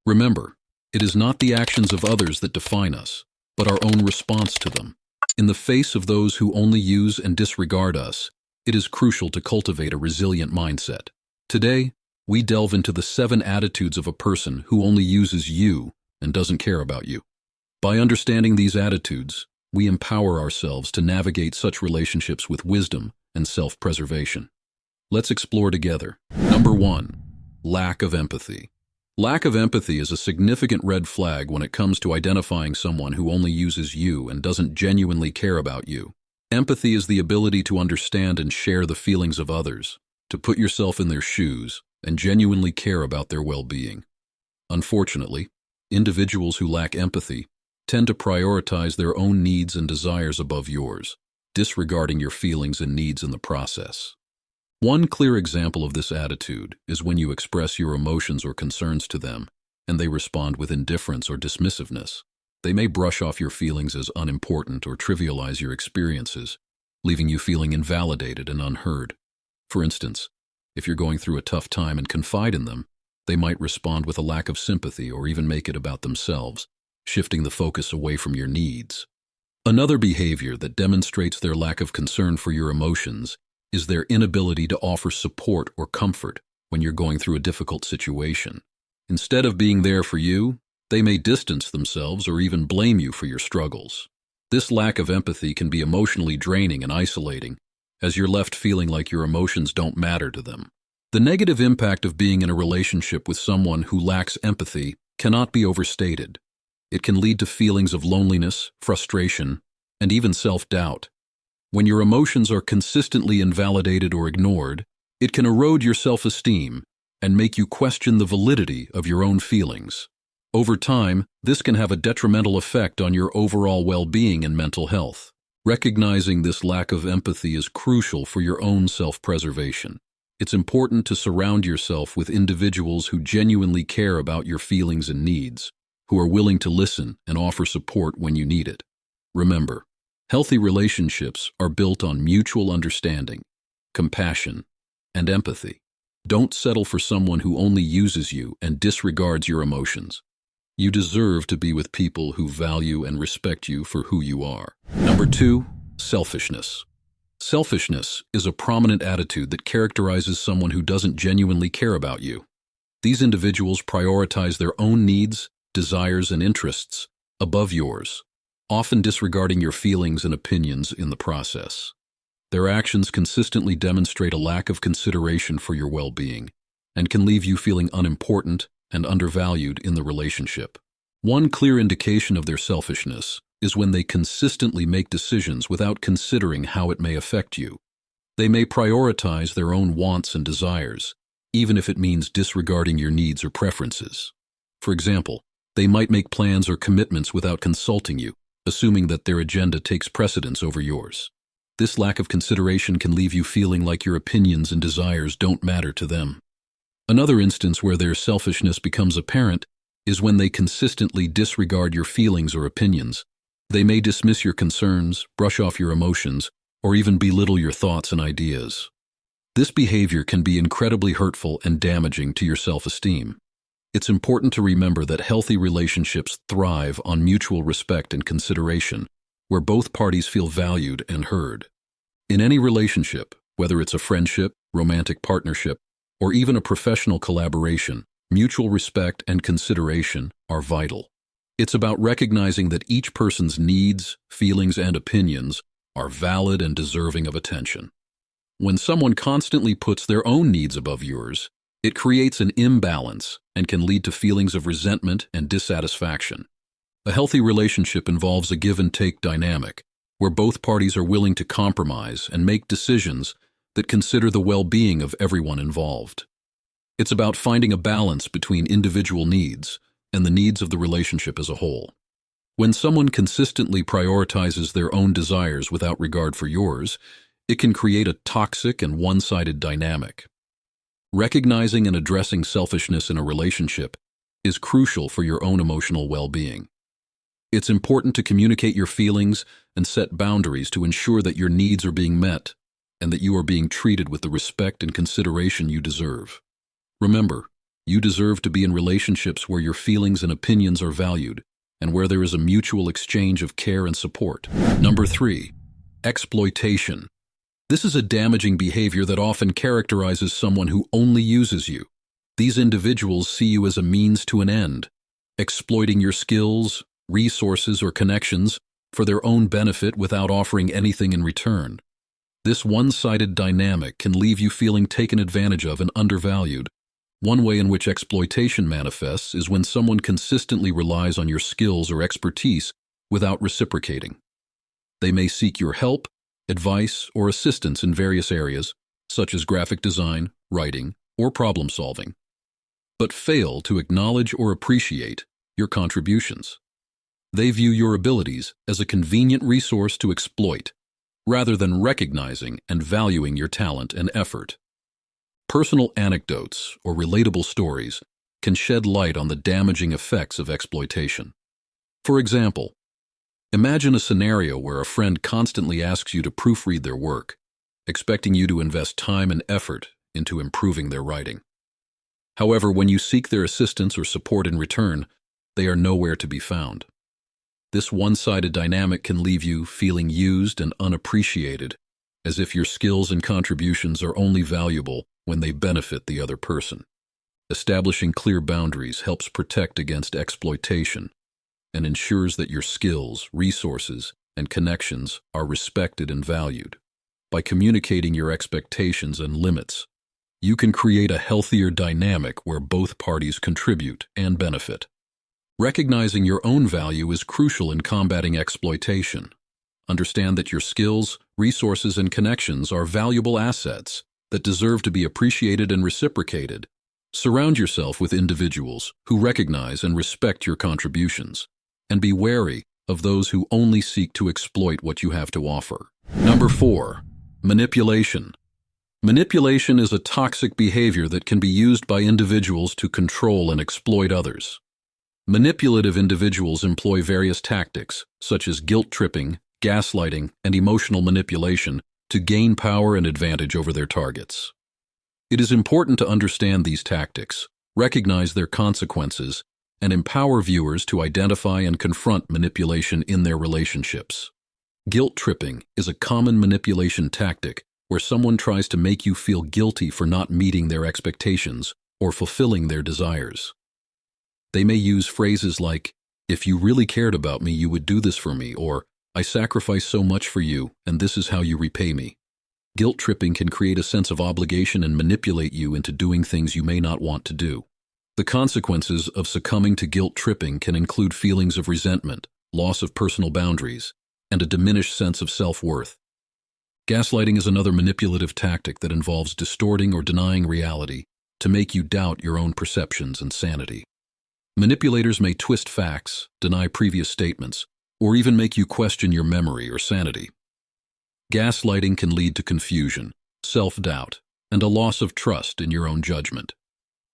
Remember, it is not the actions of others that define us, but our own response to them. In the face of those who only use and disregard us, it is crucial to cultivate a resilient mindset. Today, we delve into the 7 attitudes of a person who only uses you and doesn't care about you. By understanding these attitudes, we empower ourselves to navigate such relationships with wisdom and self-preservation. Let's explore together. Number 1. Lack of empathy. Lack of empathy is a significant red flag when it comes to identifying someone who only uses you and doesn't genuinely care about you. Empathy is the ability to understand and share the feelings of others, to put yourself in their shoes, and genuinely care about their well-being. Unfortunately, individuals who lack empathy tend to prioritize their own needs and desires above yours, disregarding your feelings and needs in the process. One clear example of this attitude is when you express your emotions or concerns to them, and they respond with indifference or dismissiveness. They may brush off your feelings as unimportant or trivialize your experiences, leaving you feeling invalidated and unheard. For instance, if you're going through a tough time and confide in them, they might respond with a lack of sympathy or even make it about themselves, shifting the focus away from your needs. Another behavior that demonstrates their lack of concern for your emotions is their inability to offer support or comfort when you're going through a difficult situation. Instead of being there for you, they may distance themselves or even blame you for your struggles. This lack of empathy can be emotionally draining and isolating, as you're left feeling like your emotions don't matter to them. The negative impact of being in a relationship with someone who lacks empathy cannot be overstated. It can lead to feelings of loneliness, frustration, and even self-doubt. When your emotions are consistently invalidated or ignored, it can erode your self-esteem and make you question the validity of your own feelings. Over time, this can have a detrimental effect on your overall well-being and mental health. Recognizing this lack of empathy is crucial for your own self-preservation. It's important to surround yourself with individuals who genuinely care about your feelings and needs, who are willing to listen and offer support when you need it. Remember, healthy relationships are built on mutual understanding, compassion, and empathy. Don't settle for someone who only uses you and disregards your emotions. You deserve to be with people who value and respect you for who you are. Number 2, selfishness. Selfishness is a prominent attitude that characterizes someone who doesn't genuinely care about you. These individuals prioritize their own needs, desires, and interests above yours, often disregarding your feelings and opinions in the process. Their actions consistently demonstrate a lack of consideration for your well-being and can leave you feeling unimportant and undervalued in the relationship. One clear indication of their selfishness is when they consistently make decisions without considering how it may affect you. They may prioritize their own wants and desires, even if it means disregarding your needs or preferences. For example, they might make plans or commitments without consulting you, assuming that their agenda takes precedence over yours. This lack of consideration can leave you feeling like your opinions and desires don't matter to them. Another instance where their selfishness becomes apparent is when they consistently disregard your feelings or opinions. They may dismiss your concerns, brush off your emotions, or even belittle your thoughts and ideas. This behavior can be incredibly hurtful and damaging to your self-esteem. It's important to remember that healthy relationships thrive on mutual respect and consideration, where both parties feel valued and heard. In any relationship, whether it's a friendship, romantic partnership, or even a professional collaboration, mutual respect and consideration are vital. It's about recognizing that each person's needs, feelings, and opinions are valid and deserving of attention. When someone constantly puts their own needs above yours, it creates an imbalance and can lead to feelings of resentment and dissatisfaction. A healthy relationship involves a give-and-take dynamic, where both parties are willing to compromise and make decisions that consider the well-being of everyone involved. It's about finding a balance between individual needs and the needs of the relationship as a whole. When someone consistently prioritizes their own desires without regard for yours, it can create a toxic and one-sided dynamic. Recognizing and addressing selfishness in a relationship is crucial for your own emotional well-being. It's important to communicate your feelings and set boundaries to ensure that your needs are being met and that you are being treated with the respect and consideration you deserve. Remember, You deserve to be in relationships where your feelings and opinions are valued and where there is a mutual exchange of care and support. Number 3. Exploitation. This is a damaging behavior that often characterizes someone who only uses you. These individuals see you as a means to an end, exploiting your skills, resources, or connections for their own benefit without offering anything in return. This one-sided dynamic can leave you feeling taken advantage of and undervalued. One way in which exploitation manifests is when someone consistently relies on your skills or expertise without reciprocating. They may seek your help, advice, or assistance in various areas, such as graphic design, writing, or problem solving, but fail to acknowledge or appreciate your contributions. They view your abilities as a convenient resource to exploit, rather than recognizing and valuing your talent and effort. Personal anecdotes or relatable stories can shed light on the damaging effects of exploitation. For example, imagine a scenario where a friend constantly asks you to proofread their work, expecting you to invest time and effort into improving their writing. However, when you seek their assistance or support in return, they are nowhere to be found. This one-sided dynamic can leave you feeling used and unappreciated, as if your skills and contributions are only valuable when they benefit the other person. Establishing clear boundaries helps protect against exploitation and ensures that your skills, resources, and connections are respected and valued. By communicating your expectations and limits, you can create a healthier dynamic where both parties contribute and benefit. Recognizing your own value is crucial in combating exploitation. Understand that your skills, resources, and connections are valuable assets that deserve to be appreciated and reciprocated. Surround yourself with individuals who recognize and respect your contributions, and be wary of those who only seek to exploit what you have to offer. Number 4. Manipulation. Manipulation is a toxic behavior that can be used by individuals to control and exploit others. Manipulative individuals employ various tactics, such as guilt-tripping, gaslighting, and emotional manipulation, to gain power and advantage over their targets. It is important to understand these tactics, recognize their consequences, and empower viewers to identify and confront manipulation in their relationships. Guilt-tripping is a common manipulation tactic where someone tries to make you feel guilty for not meeting their expectations or fulfilling their desires. They may use phrases like, "If you really cared about me, you would do this for me," or "I sacrifice so much for you, and this is how you repay me." Guilt-tripping can create a sense of obligation and manipulate you into doing things you may not want to do. The consequences of succumbing to guilt-tripping can include feelings of resentment, loss of personal boundaries, and a diminished sense of self-worth. Gaslighting is another manipulative tactic that involves distorting or denying reality to make you doubt your own perceptions and sanity. Manipulators may twist facts, deny previous statements, or even make you question your memory or sanity. Gaslighting can lead to confusion, self-doubt, and a loss of trust in your own judgment.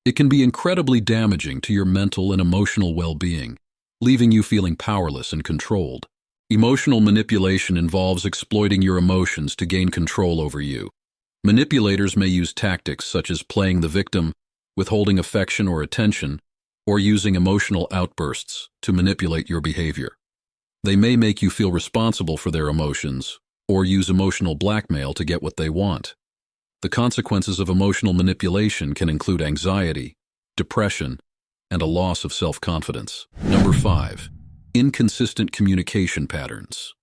It can be incredibly damaging to your mental and emotional well-being, leaving you feeling powerless and controlled. Emotional manipulation involves exploiting your emotions to gain control over you. Manipulators may use tactics such as playing the victim, withholding affection or attention, or using emotional outbursts to manipulate your behavior. They may make you feel responsible for their emotions, or use emotional blackmail to get what they want. The consequences of emotional manipulation can include anxiety, depression, and a loss of self-confidence. Number 5. Inconsistent communication patterns.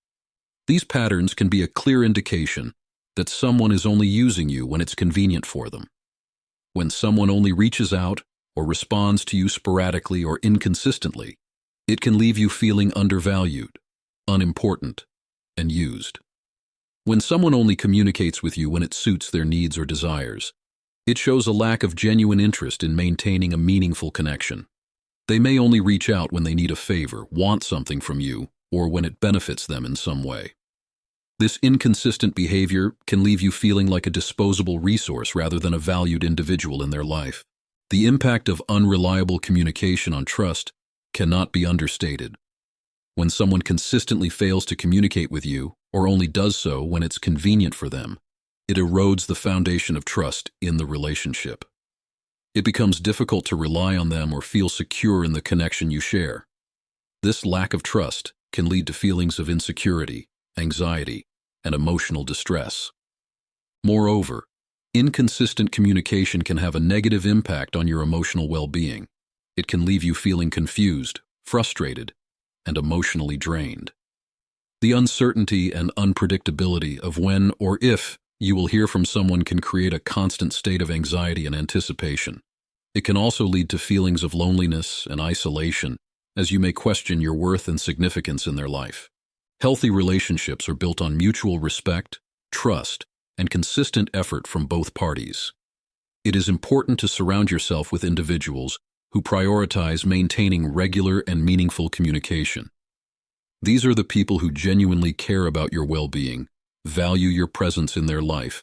These patterns can be a clear indication that someone is only using you when it's convenient for them. When someone only reaches out or responds to you sporadically or inconsistently, it can leave you feeling undervalued, unimportant, and used. When someone only communicates with you when it suits their needs or desires, it shows a lack of genuine interest in maintaining a meaningful connection. They may only reach out when they need a favor, want something from you, or when it benefits them in some way. This inconsistent behavior can leave you feeling like a disposable resource rather than a valued individual in their life. The impact of unreliable communication on trust cannot be understated. When someone consistently fails to communicate with you, or only does so when it's convenient for them, it erodes the foundation of trust in the relationship. It becomes difficult to rely on them or feel secure in the connection you share. This lack of trust can lead to feelings of insecurity, anxiety, and emotional distress. Moreover, inconsistent communication can have a negative impact on your emotional well-being. It can leave you feeling confused, frustrated, and emotionally drained. The uncertainty and unpredictability of when or if you will hear from someone can create a constant state of anxiety and anticipation. It can also lead to feelings of loneliness and isolation, as you may question your worth and significance in their life. Healthy relationships are built on mutual respect, trust, and consistent effort from both parties. It is important to surround yourself with individuals who prioritize maintaining regular and meaningful communication. These are the people who genuinely care about your well-being, value your presence in their life,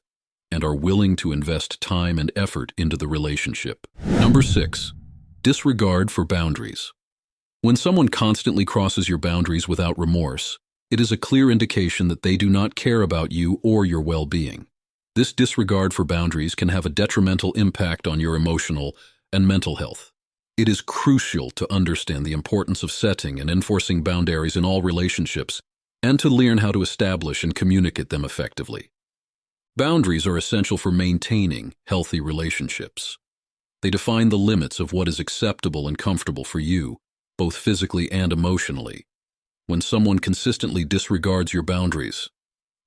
and are willing to invest time and effort into the relationship. Number 6. Disregard for boundaries. When someone constantly crosses your boundaries without remorse, it is a clear indication that they do not care about you or your well-being. This disregard for boundaries can have a detrimental impact on your emotional and mental health. It is crucial to understand the importance of setting and enforcing boundaries in all relationships and to learn how to establish and communicate them effectively. Boundaries are essential for maintaining healthy relationships. They define the limits of what is acceptable and comfortable for you, both physically and emotionally. When someone consistently disregards your boundaries,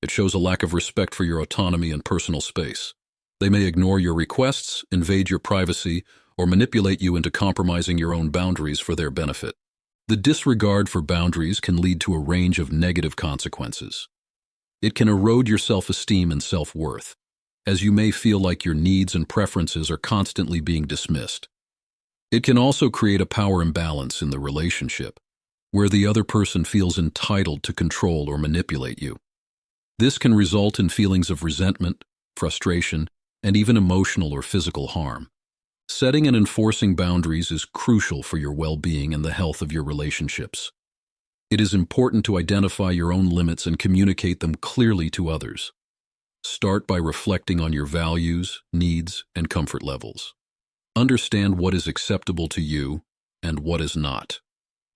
it shows a lack of respect for your autonomy and personal space. They may ignore your requests, invade your privacy, or manipulate you into compromising your own boundaries for their benefit. The disregard for boundaries can lead to a range of negative consequences. It can erode your self-esteem and self-worth, as you may feel like your needs and preferences are constantly being dismissed. It can also create a power imbalance in the relationship, where the other person feels entitled to control or manipulate you. This can result in feelings of resentment, frustration, and even emotional or physical harm. Setting and enforcing boundaries is crucial for your well-being and the health of your relationships. It is important to identify your own limits and communicate them clearly to others. Start by reflecting on your values, needs, and comfort levels. Understand what is acceptable to you and what is not.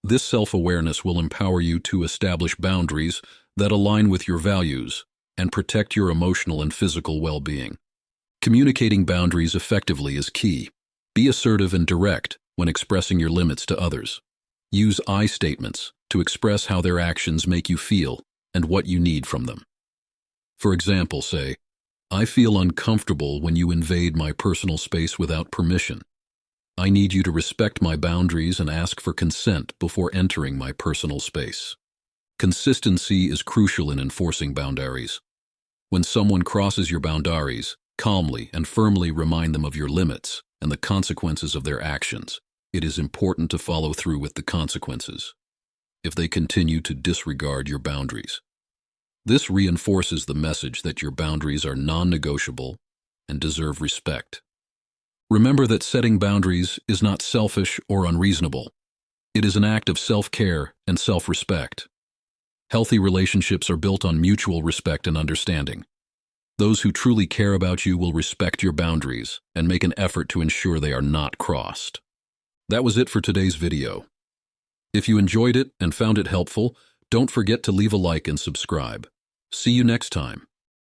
This self-awareness will empower you to establish boundaries that align with your values and protect your emotional and physical well-being. Communicating boundaries effectively is key. Be assertive and direct when expressing your limits to others. Use I statements to express how their actions make you feel and what you need from them. For example, say, "I feel uncomfortable when you invade my personal space without permission. I need you to respect my boundaries and ask for consent before entering my personal space." Consistency is crucial in enforcing boundaries. When someone crosses your boundaries, calmly and firmly remind them of your limits and the consequences of their actions. It is important to follow through with the consequences if they continue to disregard your boundaries. This reinforces the message that your boundaries are non-negotiable and deserve respect. Remember that setting boundaries is not selfish or unreasonable. It is an act of self-care and self-respect. Healthy relationships are built on mutual respect and understanding. Those who truly care about you will respect your boundaries and make an effort to ensure they are not crossed. That was it for today's video. If you enjoyed it and found it helpful, don't forget to leave a like and subscribe. See you next time.